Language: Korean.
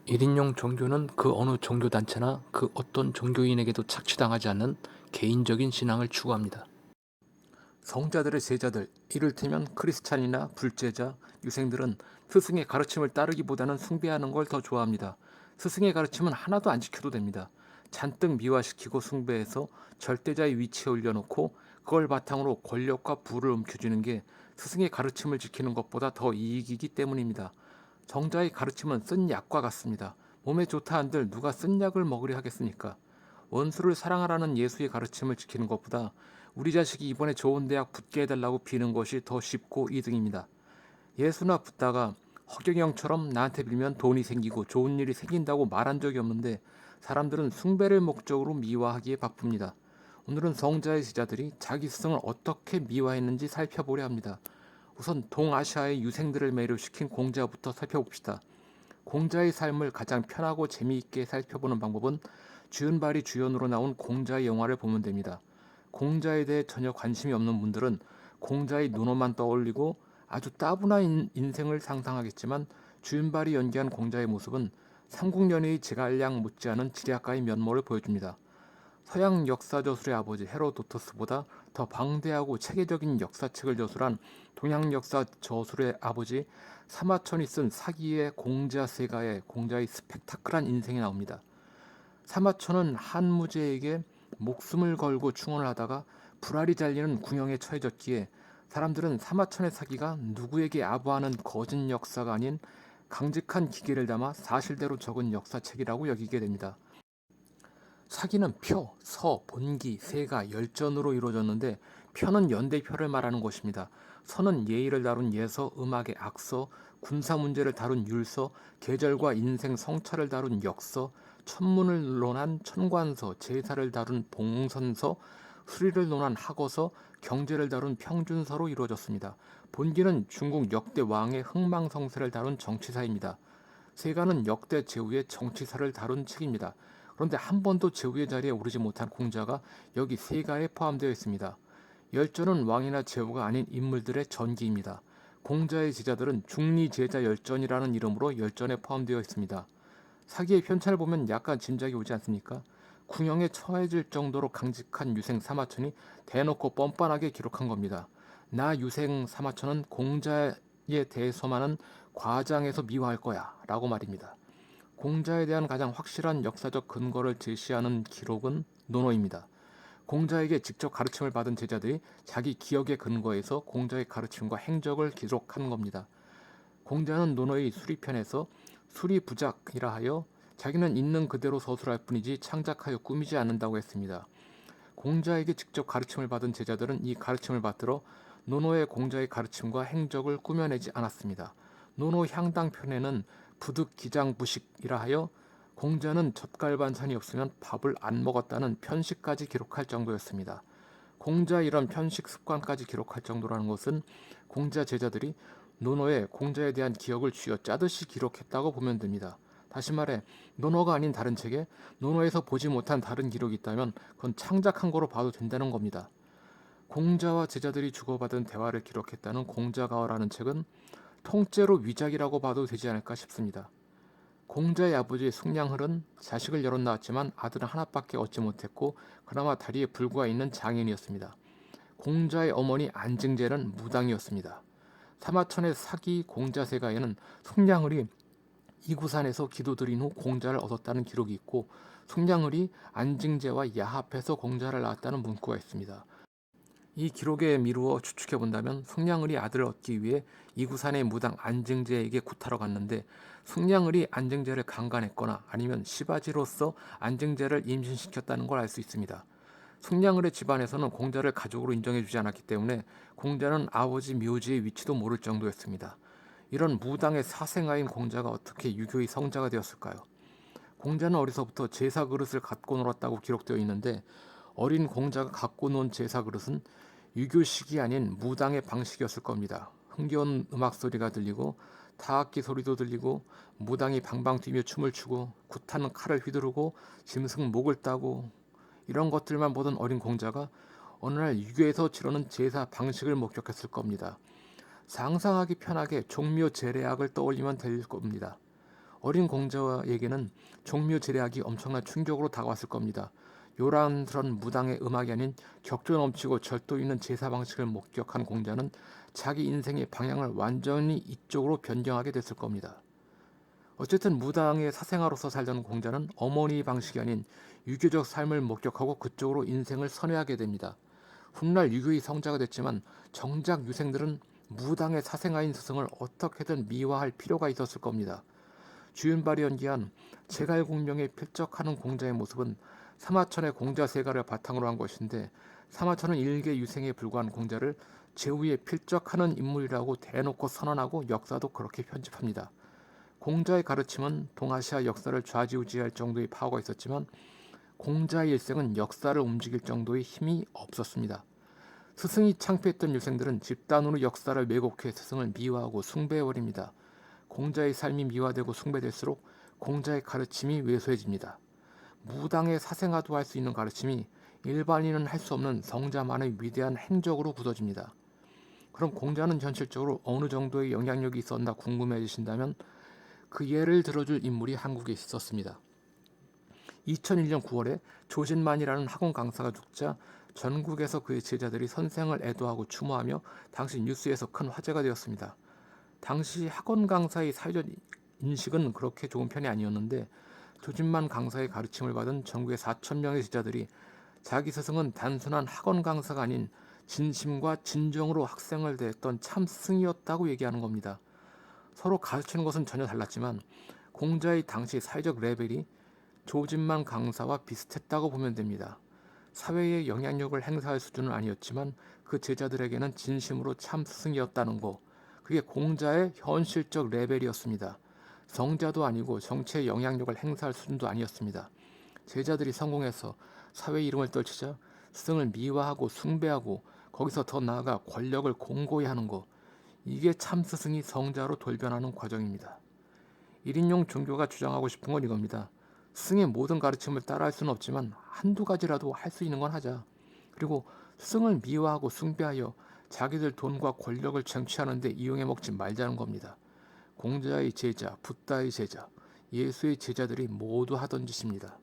1인용 종교는 그 어느 종교단체나 그 어떤 종교인에게도 착취당하지 않는 개인적인 신앙을 추구합니다. 성자들의 제자들, 이를테면 크리스찬이나 불제자, 유생들은 스승의 가르침을 따르기보다는 숭배하는 걸 더 좋아합니다. 스승의 가르침은 하나도 안 지켜도 됩니다. 잔뜩 미화시키고 숭배해서 절대자의 위치에 올려놓고 그걸 바탕으로 권력과 부를 움켜쥐는 게 스승의 가르침을 지키는 것보다 더 이익이기 때문입니다. 정자의 가르침은 쓴 약과 같습니다. 몸에 좋다 한들 누가 쓴 약을 먹으려 하겠습니까? 원수를 사랑하라는 예수의 가르침을 지키는 것보다 우리 자식이 이번에 좋은 대학 붙게 해달라고 비는 것이 더 쉽고 이득입니다. 예수나 붓다가 허경영처럼 나한테 빌면 돈이 생기고 좋은 일이 생긴다고 말한 적이 없는데 사람들은 숭배를 목적으로 미화하기에 바쁩니다. 오늘은 성자의 제자들이 자기 스승을 어떻게 미화했는지 살펴보려 합니다. 우선 동아시아의 유생들을 매료시킨 공자부터 살펴봅시다. 공자의 삶을 가장 편하고 재미있게 살펴보는 방법은 주윤발이 주연으로 나온 공자의 영화를 보면 됩니다. 공자에 대해 전혀 관심이 없는 분들은 공자의 논어만 떠올리고 아주 따분한 인생을 상상하겠지만 주윤발이 연기한 공자의 모습은 삼국연의의 제갈량 못지않은 지략가의 면모를 보여줍니다. 서양 역사 저술의 아버지 헤로도토스보다 더 방대하고 체계적인 역사책을 저술한 동양 역사 저술의 아버지 사마천이 쓴 사기의 공자세가에 공자의 스펙타클한 인생이 나옵니다. 사마천은 한무제에게 목숨을 걸고 충원을 하다가 불알이 잘리는 궁형에 처해졌기에 사람들은 사마천의 사기가 누구에게 아부하는 거짓 역사가 아닌 강직한 기계를 담아 사실대로 적은 역사책이라고 여기게 됩니다. 사기는 표, 서, 본기, 세가, 열전으로 이루어졌는데 표는 연대표를 말하는 것입니다. 서는 예의를 다룬 예서, 음악의 악서, 군사 문제를 다룬 율서, 계절과 인생 성찰을 다룬 역서, 천문을 논한 천관서, 제사를 다룬 봉선서, 수리를 논한 학어서, 경제를 다룬 평준서로 이루어졌습니다. 본기는 중국 역대 왕의 흥망성쇠를 다룬 정치사입니다. 세가는 역대 제후의 정치사를 다룬 책입니다. 그런데 한 번도 제후의 자리에 오르지 못한 공자가 여기 세가에 포함되어 있습니다. 열전은 왕이나 제후가 아닌 인물들의 전기입니다. 공자의 제자들은 중리제자 열전이라는 이름으로 열전에 포함되어 있습니다. 사기의 편찬을 보면 약간 짐작이 오지 않습니까? 궁형에 처해질 정도로 강직한 유생 사마천이 대놓고 뻔뻔하게 기록한 겁니다. 나 유생 사마천은 공자에 대해서만은 과장해서 미화할 거야 라고 말입니다. 공자에 대한 가장 확실한 역사적 근거를 제시하는 기록은 논어입니다. 공자에게 직접 가르침을 받은 제자들이 자기 기억에 근거해서 공자의 가르침과 행적을 기록한 겁니다. 공자는 논어의 수리편에서 수리부작이라 하여 자기는 있는 그대로 서술할 뿐이지 창작하여 꾸미지 않는다고 했습니다. 공자에게 직접 가르침을 받은 제자들은 이 가르침을 받들어 논어의 공자의 가르침과 행적을 꾸며내지 않았습니다. 논어 향당편에는 부득기장부식이라 하여 공자는 젓갈반찬이 없으면 밥을 안 먹었다는 편식까지 기록할 정도였습니다. 공자 이런 편식 습관까지 기록할 정도라는 것은 공자 제자들이 논어에 공자에 대한 기억을 쥐어 짜듯이 기록했다고 보면 됩니다. 다시 말해 논어가 아닌 다른 책에 논어에서 보지 못한 다른 기록이 있다면 그건 창작한 거로 봐도 된다는 겁니다. 공자와 제자들이 주고받은 대화를 기록했다는 공자가어라는 책은 통째로 위작이라고 봐도 되지 않을까 싶습니다. 공자의 아버지 숙량을은 자식을 여럿 낳았지만 아들은 하나밖에 얻지 못했고 그나마 다리에 불구가 있는 장인이었습니다. 공자의 어머니 안증제는 무당이었습니다. 사마천의 사기 공자세가에는 숙량을이 이구산에서 기도드린 후 공자를 얻었다는 기록이 있고 숙량을이 안증제와 야합해서 공자를 낳았다는 문구가 있습니다. 이 기록에 미루어 추측해본다면 숙량을이 아들을 얻기 위해 이구산의 무당 안증제에게 구타러 갔는데 숙량을이 안증제를 강간했거나 아니면 시바지로서 안증제를 임신시켰다는 걸 알 수 있습니다. 숙량을의 집안에서는 공자를 가족으로 인정해주지 않았기 때문에 공자는 아버지 묘지의 위치도 모를 정도였습니다. 이런 무당의 사생아인 공자가 어떻게 유교의 성자가 되었을까요? 공자는 어려서부터 제사 그릇을 갖고 놀았다고 기록되어 있는데 어린 공자가 갖고 논 제사 그릇은 유교식이 아닌 무당의 방식이었을 겁니다. 흥겨운 음악 소리가 들리고 타악기 소리도 들리고 무당이 방방 뛰며 춤을 추고 굿하는 칼을 휘두르고 짐승 목을 따고 이런 것들만 보던 어린 공자가 어느 날 유교에서 치르는 제사 방식을 목격했을 겁니다. 상상하기 편하게 종묘 제례악을 떠올리면 될 겁니다. 어린 공자에게는 종묘 제례악이 엄청난 충격으로 다가왔을 겁니다. 요란스런 무당의 음악이 아닌 격조 넘치고 절도 있는 제사 방식을 목격한 공자는 자기 인생의 방향을 완전히 이쪽으로 변경하게 됐을 겁니다. 어쨌든 무당의 사생아로서 살던 공자는 어머니 방식이 아닌 유교적 삶을 목격하고 그쪽으로 인생을 선회하게 됩니다. 훗날 유교의 성자가 됐지만 정작 유생들은 무당의 사생아인 스승을 어떻게든 미화할 필요가 있었을 겁니다. 주윤발이 연기한 제갈공명에 필적하는 공자의 모습은 사마천의 공자세가를 바탕으로 한 것인데, 사마천은 일개 유생에 불과한 공자를 제후에 필적하는 인물이라고 대놓고 선언하고 역사도 그렇게 편집합니다. 공자의 가르침은 동아시아 역사를 좌지우지할 정도의 파워가 있었지만 공자의 일생은 역사를 움직일 정도의 힘이 없었습니다. 스승이 창피했던 유생들은 집단으로 역사를 왜곡해 스승을 미화하고 숭배해버립니다. 공자의 삶이 미화되고 숭배될수록 공자의 가르침이 왜소해집니다. 무당의 사생아도 할 수 있는 가르침이 일반인은 할 수 없는 성자만의 위대한 행적으로 굳어집니다. 그럼 공자는 현실적으로 어느 정도의 영향력이 있었나 궁금해지신다면 그 예를 들어줄 인물이 한국에 있었습니다. 2001년 9월에 조진만이라는 학원 강사가 죽자 전국에서 그의 제자들이 선생을 애도하고 추모하며 당시 뉴스에서 큰 화제가 되었습니다. 당시 학원 강사의 사회적 인식은 그렇게 좋은 편이 아니었는데, 조진만 강사의 가르침을 받은 전국의 4,000명의 제자들이 자기 스승은 단순한 학원 강사가 아닌 진심과 진정으로 학생을 대했던 참 스승이었다고 얘기하는 겁니다. 서로 가르치는 것은 전혀 달랐지만 공자의 당시 사회적 레벨이 조진만 강사와 비슷했다고 보면 됩니다. 사회에 영향력을 행사할 수준은 아니었지만 그 제자들에게는 진심으로 참 스승이었다는 거, 그게 공자의 현실적 레벨이었습니다. 성자도 아니고 정치에 영향력을 행사할 수준도 아니었습니다. 제자들이 성공해서 사회 이름을 떨치자 스승을 미화하고 숭배하고 거기서 더 나아가 권력을 공고히 하는 거, 이게 참 스승이 성자로 돌변하는 과정입니다. 1인용 종교가 주장하고 싶은 건 이겁니다. 스승의 모든 가르침을 따라할 수는 없지만 한두 가지라도 할 수 있는 건 하자. 그리고 스승을 미화하고 숭배하여 자기들 돈과 권력을 쟁취하는 데 이용해 먹지 말자는 겁니다. 공자의 제자, 붓다의 제자, 예수의 제자들이 모두 하던 짓입니다.